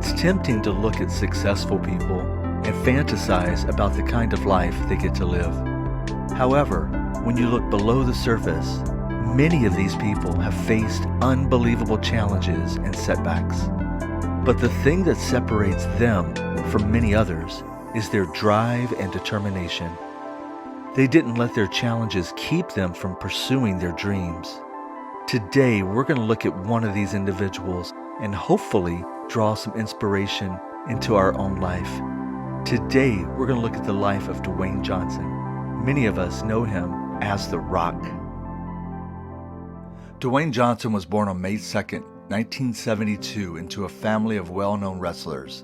It's tempting to look at successful people and fantasize about the kind of life they get to live. However, when you look below the surface, many of these people have faced unbelievable challenges and setbacks. But the thing that separates them from many others is their drive and determination. They didn't let their challenges keep them from pursuing their dreams. Today, we're going to look at one of these individuals and hopefully draw some inspiration into our own life. Today, we're going to look at the life of Dwayne Johnson. Many of us know him as The Rock. Dwayne Johnson was born on May 2nd, 1972, into a family of well-known wrestlers.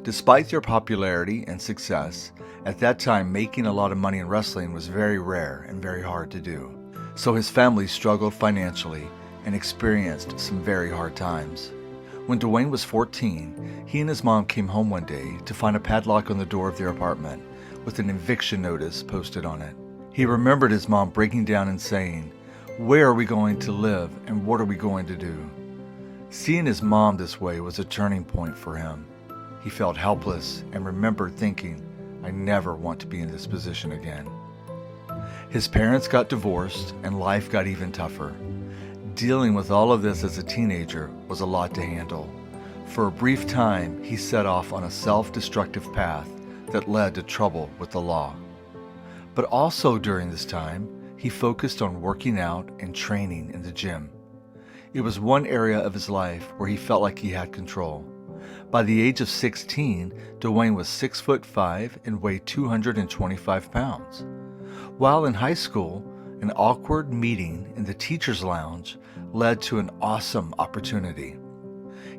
Despite their popularity and success, at that time making a lot of money in wrestling was very rare and very hard to do. So his family struggled financially and experienced some very hard times. When Dwayne was 14, he and his mom came home one day to find a padlock on the door of their apartment with an eviction notice posted on it. He remembered his mom breaking down and saying, "Where are we going to live and what are we going to do?" Seeing his mom this way was a turning point for him. He felt helpless and remembered thinking, "I never want to be in this position again." His parents got divorced and life got even tougher. Dealing with all of this as a teenager was a lot to handle. For a brief time, he set off on a self-destructive path that led to trouble with the law. But also during this time, he focused on working out and training in the gym. It was one area of his life where he felt like he had control. By the age of 16, Dwayne was 6'5" and weighed 225 pounds. While in high school, an awkward meeting in the teacher's lounge led to an awesome opportunity.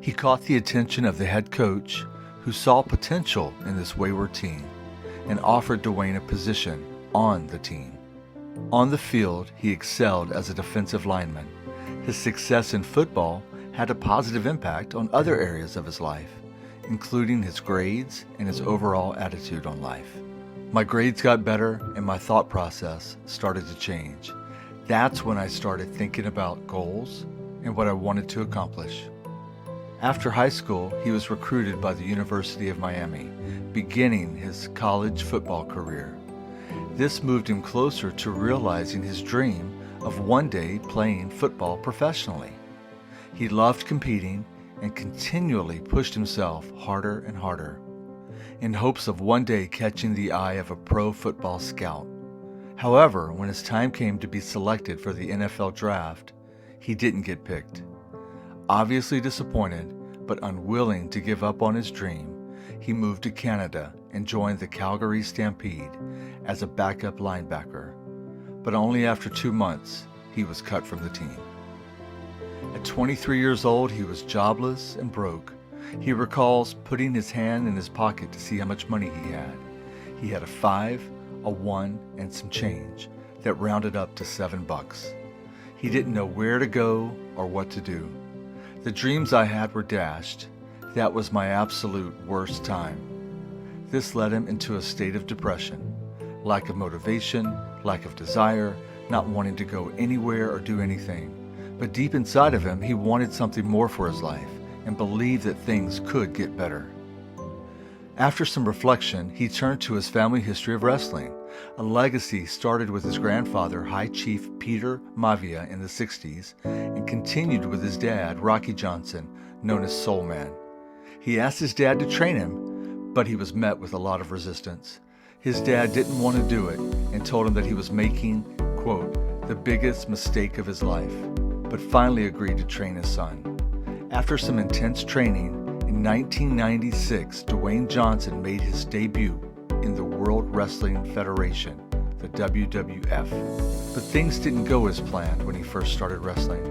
He caught the attention of the head coach, who saw potential in this wayward teen, and offered Dwayne a position on the team. On the field, he excelled as a defensive lineman. His success in football had a positive impact on other areas of his life, including his grades and his overall attitude on life. "My grades got better and my thought process started to change. That's when I started thinking about goals and what I wanted to accomplish." After high school, he was recruited by the University of Miami, beginning his college football career. This moved him closer to realizing his dream of one day playing football professionally. He loved competing and continually pushed himself harder and harder, in hopes of one day catching the eye of a pro football scout. However, when his time came to be selected for the NFL draft, he didn't get picked. Obviously disappointed, but unwilling to give up on his dream, he moved to Canada and joined the Calgary Stampede as a backup linebacker. But only after 2 months, he was cut from the team. At 23 years old, he was jobless and broke. He recalls putting his hand in his pocket to see how much money he had. He had a 5, a 1, and some change that rounded up to $7. He didn't know where to go or what to do. "The dreams I had were dashed. That was my absolute worst time." This led him into a state of depression, lack of motivation, lack of desire, not wanting to go anywhere or do anything. But deep inside of him, he wanted something more for his life and believed that things could get better. After some reflection, he turned to his family history of wrestling. A legacy started with his grandfather, High Chief Peter Maivia, in the 60s, and continued with his dad, Rocky Johnson, known as Soul Man. He asked his dad to train him, but he was met with a lot of resistance. His dad didn't want to do it and told him that he was making, quote, "the biggest mistake of his life," but finally agreed to train his son. After some intense training, in 1996, Dwayne Johnson made his debut in the World Wrestling Federation, the WWF. But things didn't go as planned when he first started wrestling.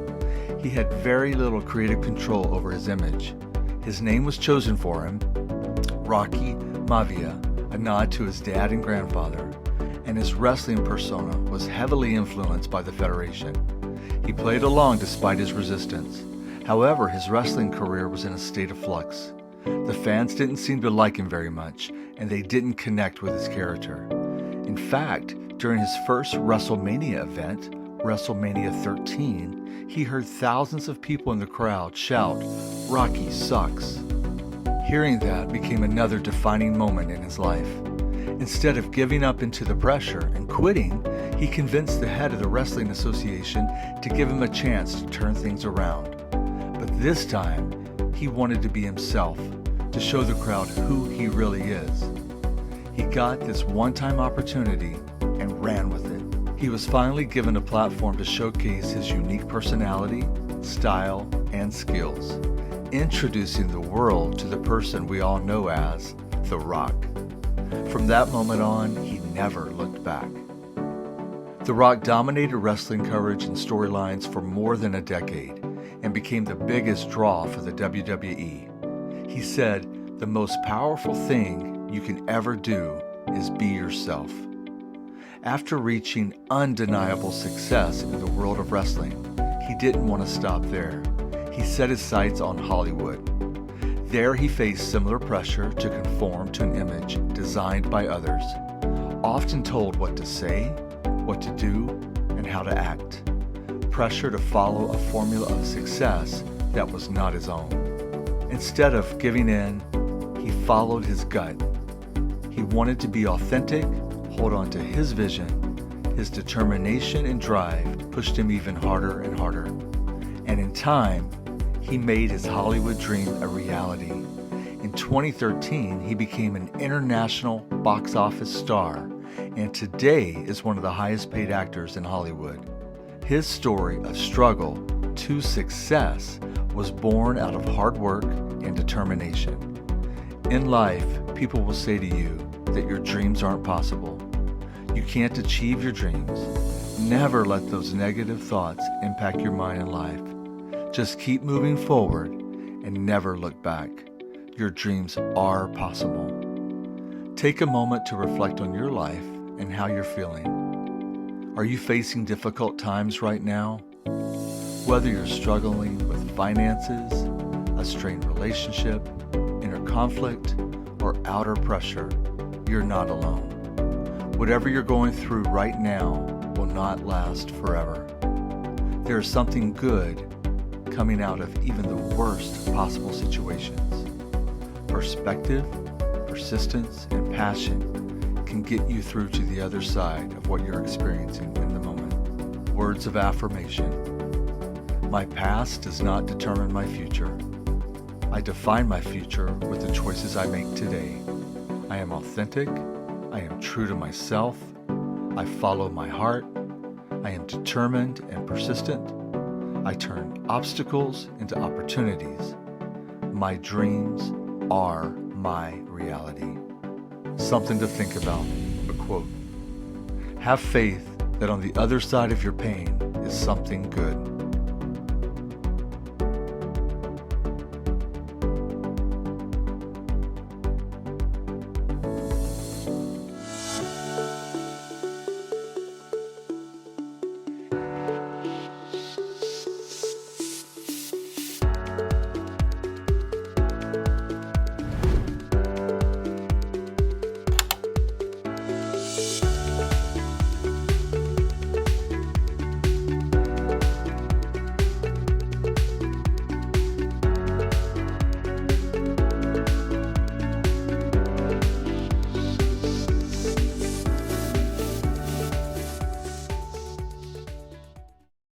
He had very little creative control over his image. His name was chosen for him, Rocky Maivia, a nod to his dad and grandfather, and his wrestling persona was heavily influenced by the Federation. He played along despite his resistance. However, his wrestling career was in a state of flux. The fans didn't seem to like him very much, and they didn't connect with his character. In fact, during his first WrestleMania event, WrestleMania 13, he heard thousands of people in the crowd shout, "Rocky sucks." Hearing that became another defining moment in his life. Instead of giving up into the pressure and quitting, he convinced the head of the Wrestling Association to give him a chance to turn things around. But this time, he wanted to be himself, to show the crowd who he really is. He got this one-time opportunity and ran with it. He was finally given a platform to showcase his unique personality, style, and skills, introducing the world to the person we all know as The Rock. From that moment on, he never looked back. The Rock dominated wrestling coverage and storylines for more than a decade and became the biggest draw for the WWE. He said, "The most powerful thing you can ever do is be yourself." After reaching undeniable success in the world of wrestling, he didn't want to stop there. He set his sights on Hollywood. There he faced similar pressure to conform to an image designed by others, often told what to say, what to do, and how to act. Pressure to follow a formula of success that was not his own. Instead of giving in, he followed his gut. He wanted to be authentic, hold on to his vision. His determination and drive pushed him even harder and harder. And in time, he made his Hollywood dream a reality. In 2013, he became an international box office star, and today is one of the highest paid actors in Hollywood. His story of struggle to success was born out of hard work and determination. In life, people will say to you that your dreams aren't possible. You can't achieve your dreams. Never let those negative thoughts impact your mind and life. Just keep moving forward and never look back. Your dreams are possible. Take a moment to reflect on your life and how you're feeling. Are you facing difficult times right now? Whether you're struggling with finances, a strained relationship, inner conflict, or outer pressure, you're not alone. Whatever you're going through right now will not last forever. There is something good coming out of even the worst possible situations. Perspective, persistence, and passion can get you through to the other side of what you're experiencing in the moment. Words of affirmation. My past does not determine my future. I define my future with the choices I make today. I am authentic. I am true to myself. I follow my heart. I am determined and persistent. I turn obstacles into opportunities. My dreams are my reality. Something to think about, a quote. Have faith that on the other side of your pain is something good.